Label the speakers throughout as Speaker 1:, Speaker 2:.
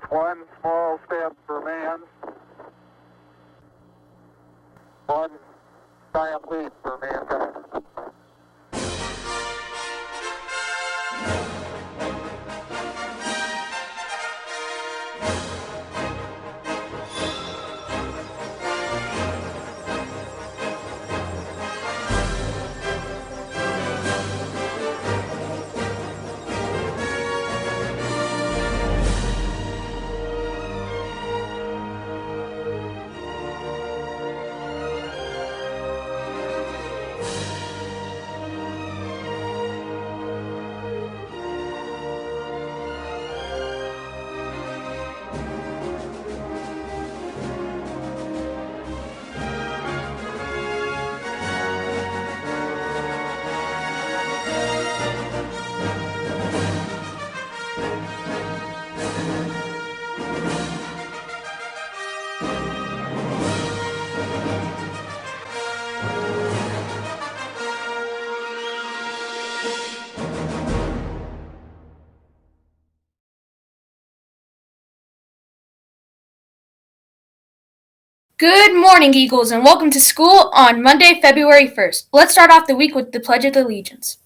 Speaker 1: One small step for man, one giant leap for mankind.
Speaker 2: Good morning, Eagles, and welcome to school on Monday, February 1st. Let's start off the week with the Pledge of Allegiance.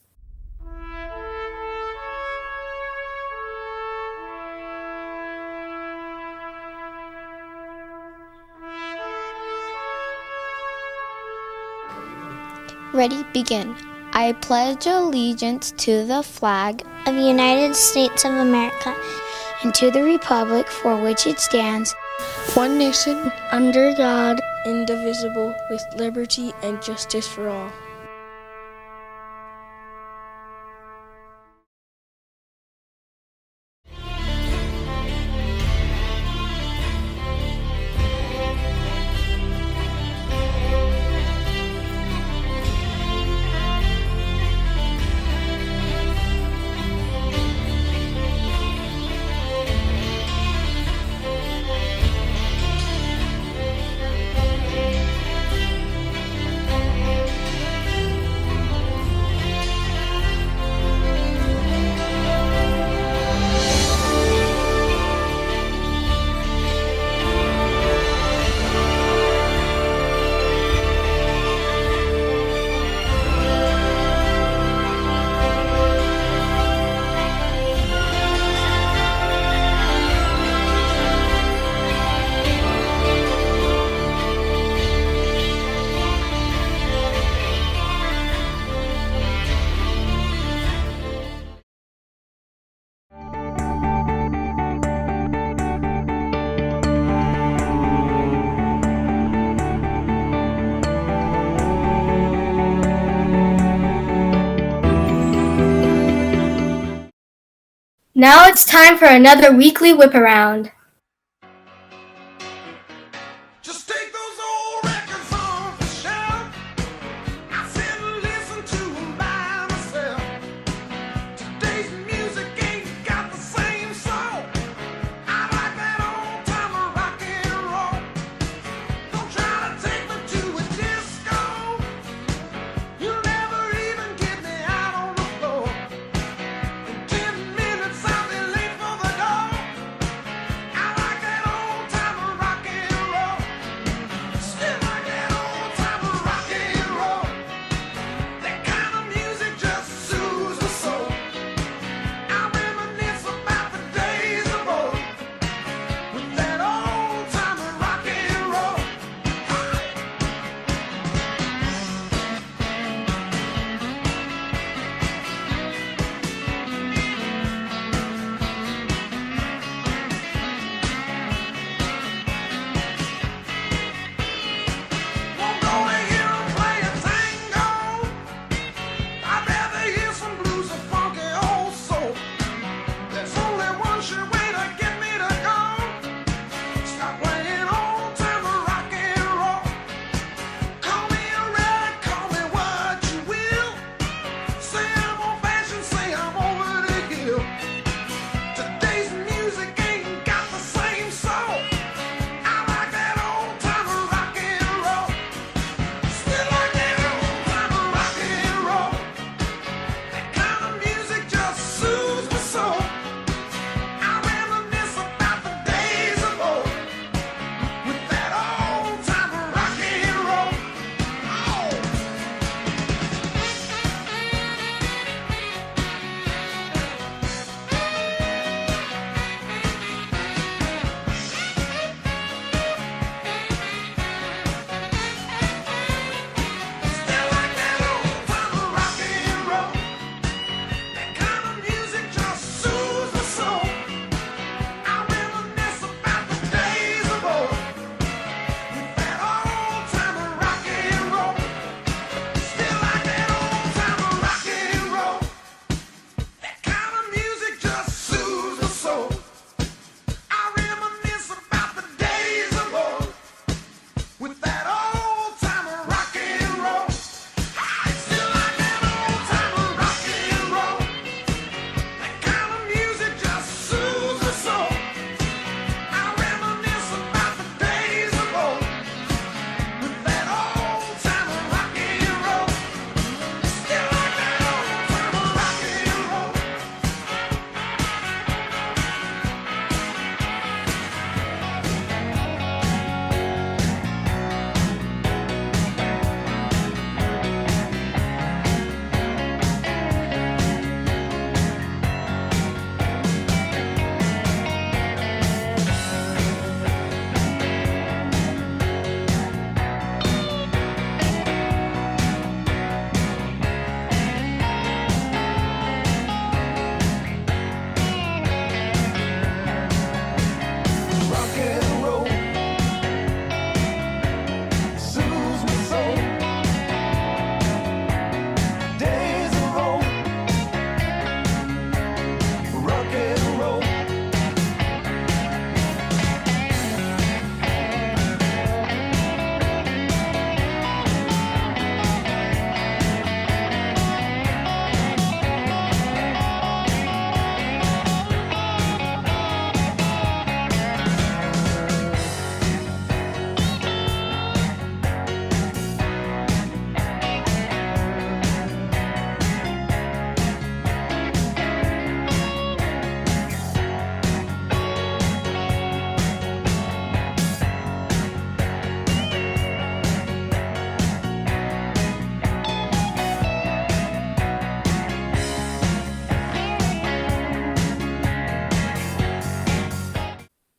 Speaker 3: Ready, begin. I pledge allegiance to the flag
Speaker 4: of the United States of America
Speaker 3: and to the republic for which it stands,
Speaker 5: one nation,
Speaker 4: under God,
Speaker 5: indivisible, with liberty and justice for all.
Speaker 2: Now it's time for another weekly whip around.
Speaker 6: Just take those old records off the shelf. I sit and listen to them by myself. Today's music ain't got the same soul. I like that old time rock and roll. Don't try to take me to a disco. You'll never even get me out on the floor. In 10 minutes I'll be late for the door.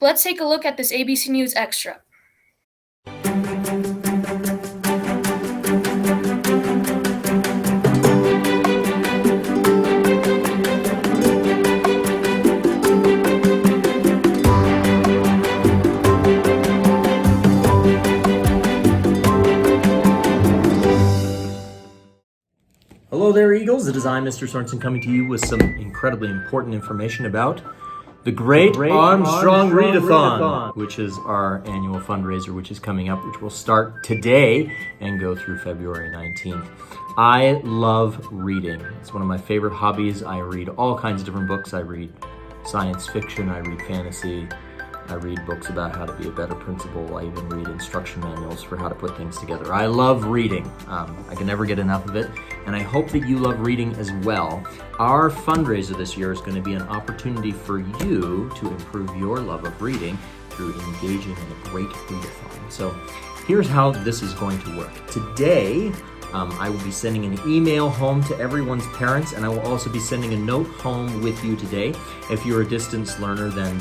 Speaker 2: Let's take a look at this ABC News Extra.
Speaker 7: Hello there, Eagles. It is I, Mr. Sorensen, coming to you with some incredibly important information about the Great Armstrong Readathon, which is our annual fundraiser, which is coming up, which will start today and go through February 19th. I love reading. It's one of my favorite hobbies. I read all kinds of different books. I read science fiction, I read fantasy, I read books about how to be a better principal. I even read instruction manuals for how to put things together. I love reading. I can never get enough of it, and I hope that you love reading as well. Our fundraiser this year is going to be an opportunity for you to improve your love of reading through engaging in a great readathon. So here's how this is going to work. Today, I will be sending an email home to everyone's parents, and I will also be sending a note home with you today. If you're a distance learner, then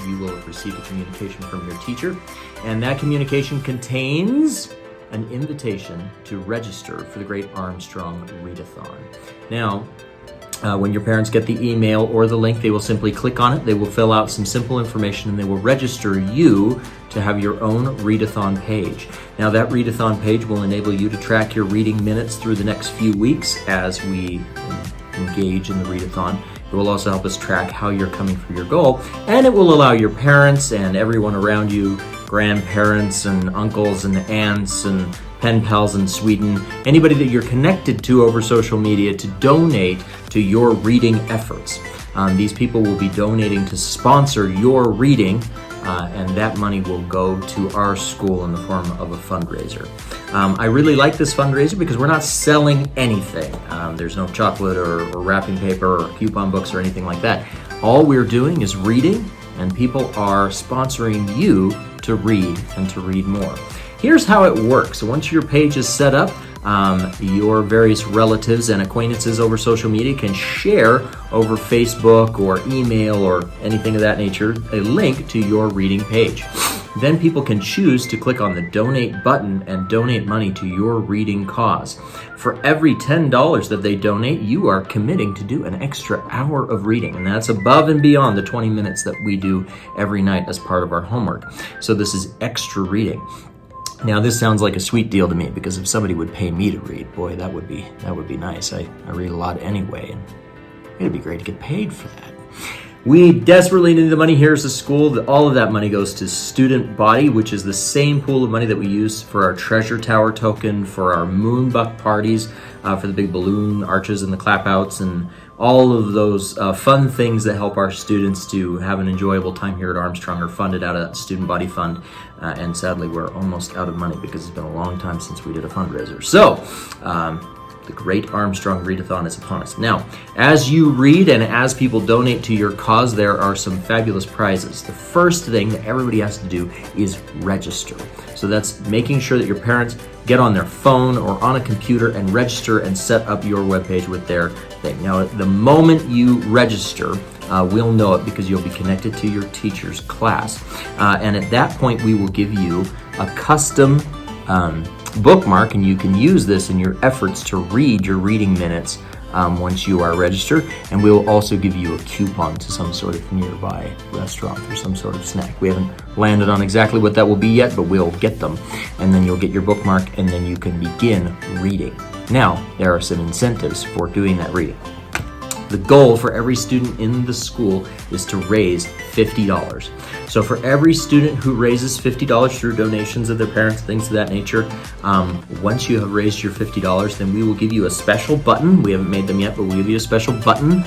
Speaker 7: you will have received a communication from your teacher, and that communication contains an invitation to register for the Great Armstrong Readathon. Now, when your parents get the email or the link, they will simply click on it, they will fill out some simple information, and they will register you to have your own readathon page. Now, that readathon page will enable you to track your reading minutes through the next few weeks as we engage in the readathon. It will also help us track how you're coming for your goal, and it will allow your parents and everyone around you, grandparents and uncles and aunts and pen pals in Sweden, anybody that you're connected to over social media, to donate to your reading efforts. These people will be donating to sponsor your reading, and that money will go to our school in the form of a fundraiser. I really like this fundraiser because we're not selling anything. There's no chocolate or wrapping paper or coupon books or anything like that. All we're doing is reading, and people are sponsoring you to read and to read more. Here's how it works. Once your page is set up, your various relatives and acquaintances over social media can share over Facebook or email or anything of that nature a link to your reading page. Then people can choose to click on the donate button and donate money to your reading cause. For every $10 that they donate, you are committing to do an extra hour of reading, and that's above and beyond the 20 minutes that we do every night as part of our homework. So this is extra reading. Now, this sounds like a sweet deal to me, because if somebody would pay me to read, boy, that would be nice. I read a lot anyway, and it'd be great to get paid for that. We desperately need the money here as a school. All of that money goes to Student Body, which is the same pool of money that we use for our Treasure Tower token, for our Moonbuck parties, for the big balloon arches and the clap outs, and all of those fun things that help our students to have an enjoyable time here at Armstrong are funded out of that Student Body Fund. And sadly, we're almost out of money because it's been a long time since we did a fundraiser. So, the Great Armstrong Readathon is upon us. Now, as you read and as people donate to your cause, there are some fabulous prizes. The first thing that everybody has to do is register. So that's making sure that your parents get on their phone or on a computer and register and set up your webpage with their thing. Now, the moment you register, we'll know it because you'll be connected to your teacher's class. And at that point, we will give you a custom bookmark, and you can use this in your efforts to read your reading minutes once you are registered. And we'll also give you a coupon to some sort of nearby restaurant or some sort of snack. We haven't landed on exactly what that will be yet, but we'll get them. And then you'll get your bookmark, and then you can begin reading. Now, there are some incentives for doing that reading. The goal for every student in the school is to raise $50. So for every student who raises $50 through donations of their parents, things of that nature, once you have raised your $50, then we will give you a special button. We haven't made them yet, but we'll give you a special button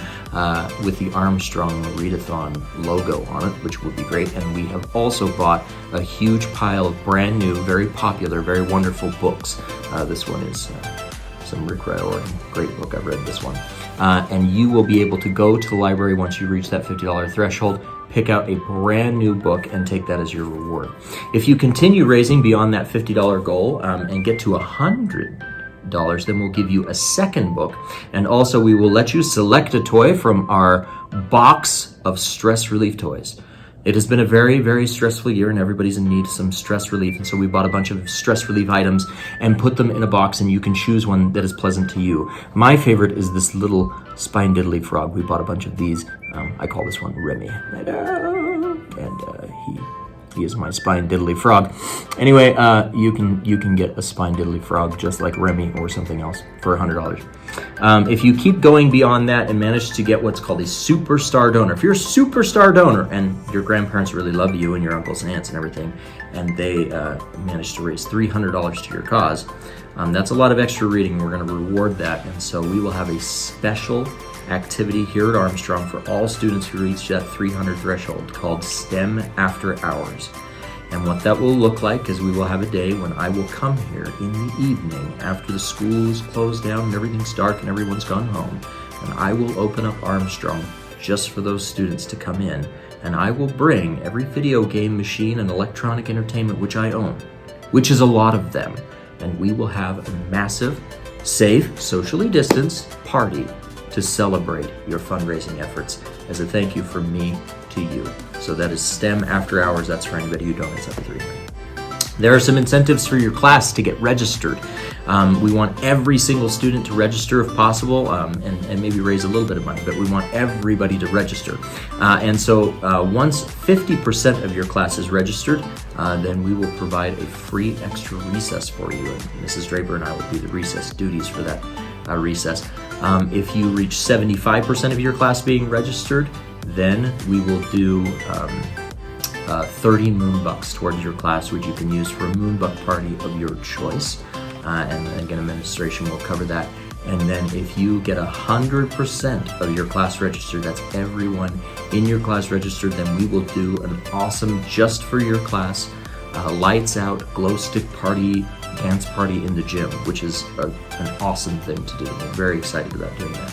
Speaker 7: with the Armstrong Readathon logo on it, which would be great. And we have also bought a huge pile of brand new, very popular, very wonderful books. This one is some Rick Riordan, great book. I've read this one. And you will be able to go to the library once you reach that $50 threshold, pick out a brand new book, and take that as your reward. If you continue raising beyond that $50 goal and get to $100, then we'll give you a second book. And also we will let you select a toy from our box of stress relief toys. It has been a very, very stressful year, and everybody's in need of some stress relief. And so we bought a bunch of stress relief items and put them in a box, and you can choose one that is pleasant to you. My favorite is this little spine diddly frog. We bought a bunch of these. I call this one Remy. And he is my spine diddly frog. Anyway, you can get a spine diddly frog just like Remy or something else for $100. If you keep going beyond that and manage to get what's called a superstar donor, if you're a superstar donor and your grandparents really love you and your uncles and aunts and everything, and they manage to raise $300 to your cause, that's a lot of extra reading. We're going to reward that, and so we will have a special activity here at Armstrong for all students who reach that 300 threshold called STEM After Hours. And what that will look like is we will have a day when I will come here in the evening after the school is closed down and everything's dark and everyone's gone home, and I will open up Armstrong just for those students to come in, and I will bring every video game machine and electronic entertainment which I own, which is a lot of them, and we will have a massive, safe, socially distanced party to celebrate your fundraising efforts as a thank you from me to you. So that is STEM After Hours. That's for anybody who donates up to $300. There are some incentives for your class to get registered. We want every single student to register if possible, and maybe raise a little bit of money, but we want everybody to register. And so once 50% of your class is registered, then we will provide a free extra recess for you. And Mrs. Draper and I will do the recess duties for that recess. If you reach 75% of your class being registered, then we will do 30 Moonbucks towards your class, which you can use for a Moonbuck party of your choice. And again, administration will cover that. And then if you get 100% of your class registered, that's everyone in your class registered, then we will do an awesome just for your class lights out glow stick party, dance party in the gym, which is an awesome thing to do. We're very excited about doing that.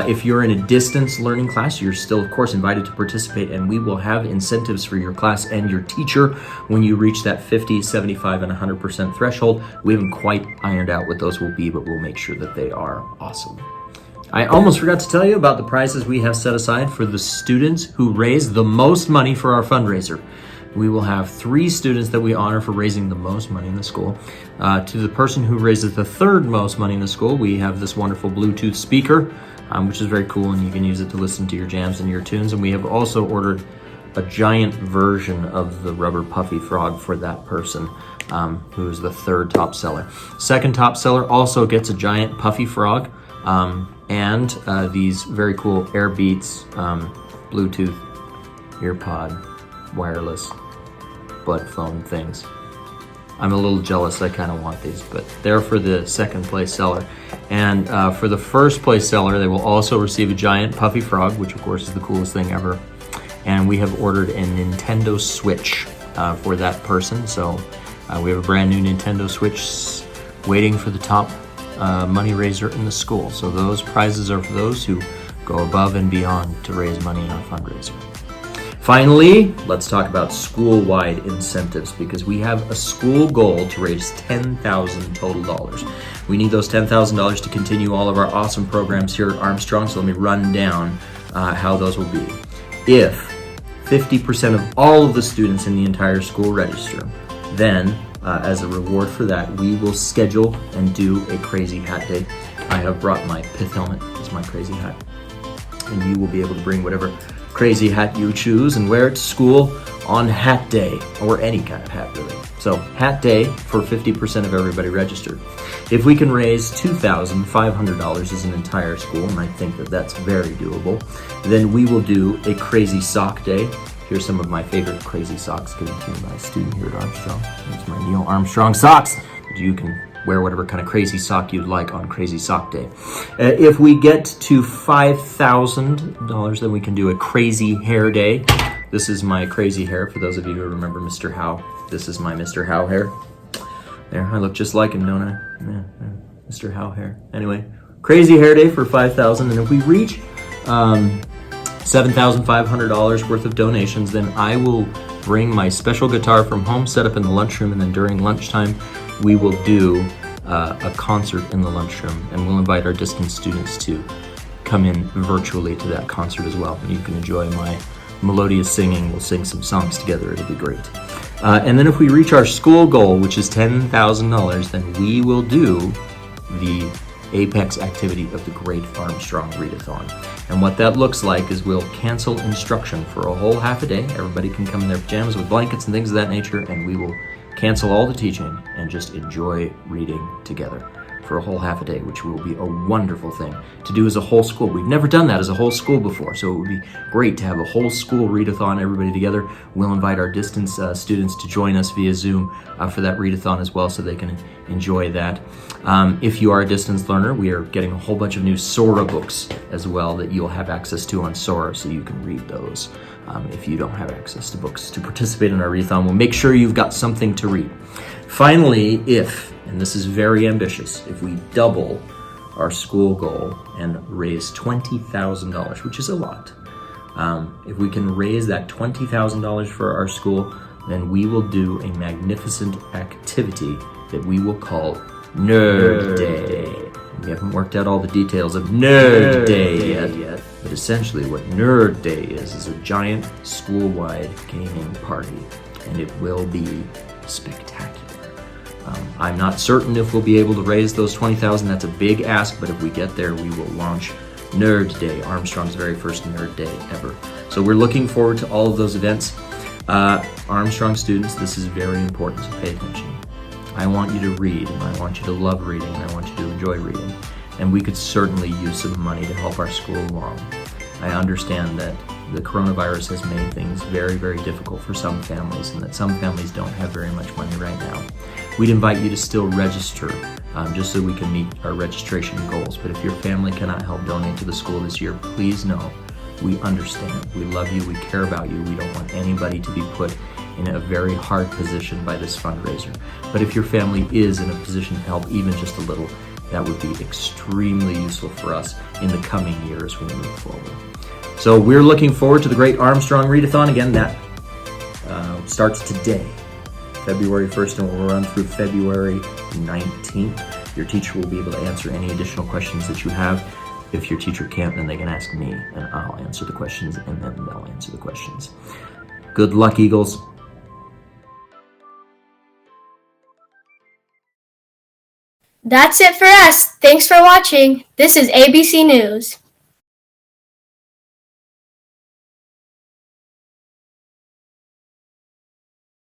Speaker 7: If you're in a distance learning class, you're still, of course, invited to participate, and we will have incentives for your class and your teacher when you reach that 50, 75, and 100% threshold. We haven't quite ironed out what those will be, but we'll make sure that they are awesome. I almost forgot to tell you about the prizes we have set aside for the students who raise the most money for our fundraiser. We will have 3 students that we honor for raising the most money in the school. To the person who raises the 3rd most money in the school, we have this wonderful Bluetooth speaker, which is very cool, and you can use it to listen to your jams and your tunes. And we have also ordered a giant version of the rubber puffy frog for that person, who is the 3rd top seller. 2nd top seller also gets a giant puffy frog, and these very cool Airbeats Bluetooth earpod wireless bud phone things. I'm a little jealous. I kind of want these, but they're for the 2nd place seller. And for the 1st place seller, they will also receive a giant puffy frog, which of course is the coolest thing ever. And we have ordered a Nintendo Switch for that person. So we have a brand new Nintendo Switch waiting for the top money raiser in the school. So those prizes are for those who go above and beyond to raise money in our fundraiser. Finally, let's talk about school-wide incentives, because we have a school goal to raise $10,000 total dollars. We need those $10,000 to continue all of our awesome programs here at Armstrong, so let me run down how those will be. If 50% of all of the students in the entire school register, then as a reward for that, we will schedule and do a crazy hat day. I have brought my pith helmet as my crazy hat, and you will be able to bring whatever crazy hat you choose and wear it to school on hat day, or any kind of hat really. So hat day for 50% of everybody registered. If we can raise $2,500 as an entire school, and I think that that's very doable, then we will do a crazy sock day. Here's some of my favorite crazy socks given to me by a student here at Armstrong. These are my Neil Armstrong socks. You can wear whatever kind of crazy sock you'd like on Crazy Sock Day. If we get to $5,000, then we can do a crazy hair day. This is my crazy hair, for those of you who remember Mr. Howe. This is my Mr. Howe hair. There, I look just like him, don't I? Yeah, Mr. Howe hair. Anyway, crazy hair day for $5,000, and if we reach $7,500 worth of donations, then I will bring my special guitar from home, set up in the lunchroom, and then during lunchtime, we will do a concert in the lunchroom, and we'll invite our distance students to come in virtually to that concert as well. And you can enjoy my melodious singing. We'll sing some songs together. It'll be great. And then if we reach our school goal, which is $10,000, then we will do the apex activity of the Great Armstrong Readathon. And what that looks like is we'll cancel instruction for a whole half a day. Everybody can come in their pajamas with blankets and things of that nature, and we will cancel all the teaching and just enjoy reading together for a whole half a day, which will be a wonderful thing to do as a whole school. We've never done that as a whole school before, so it would be great to have a whole school readathon, everybody together. We'll invite our distance students to join us via Zoom for that readathon as well, so they can enjoy that. If you are a distance learner, we are getting a whole bunch of new Sora books as well that you'll have access to on Sora, so you can read those. If you don't have access to books to participate in our readathon, we'll make sure you've got something to read. Finally, and this is very ambitious, if we double our school goal and raise $20,000, which is a lot, if we can raise that $20,000 for our school, then we will do a magnificent activity that we will call Nerd Day. We haven't worked out all the details of Nerd Day yet, but essentially what Nerd Day is a giant school-wide gaming party, and it will be spectacular. I'm not certain if we'll be able to raise those $20,000. That's a big ask, but if we get there, we will launch Nerd Day, Armstrong's very first Nerd Day ever. So we're looking forward to all of those events. Armstrong students, this is very important, so pay attention. I want you to read, and I want you to love reading, and I want you to enjoy reading. And we could certainly use some money to help our school along. I understand that the coronavirus has made things very, very difficult for some families, and that some families don't have very much money right now. We'd invite you to still register, just so we can meet our registration goals. But if your family cannot help donate to the school this year, please know we understand. We love you. We care about you. We don't want anybody to be put in a very hard position by this fundraiser. But if your family is in a position to help even just a little, that would be extremely useful for us in the coming year as we move forward. So we're looking forward to the Great Armstrong Readathon. Again, that starts today, February 1st, and will run through February 19th. Your teacher will be able to answer any additional questions that you have. If your teacher can't, then they can ask me, and I'll answer the questions, and then they'll answer the questions. Good luck, Eagles.
Speaker 2: That's it for us. Thanks for watching. This is ABC News.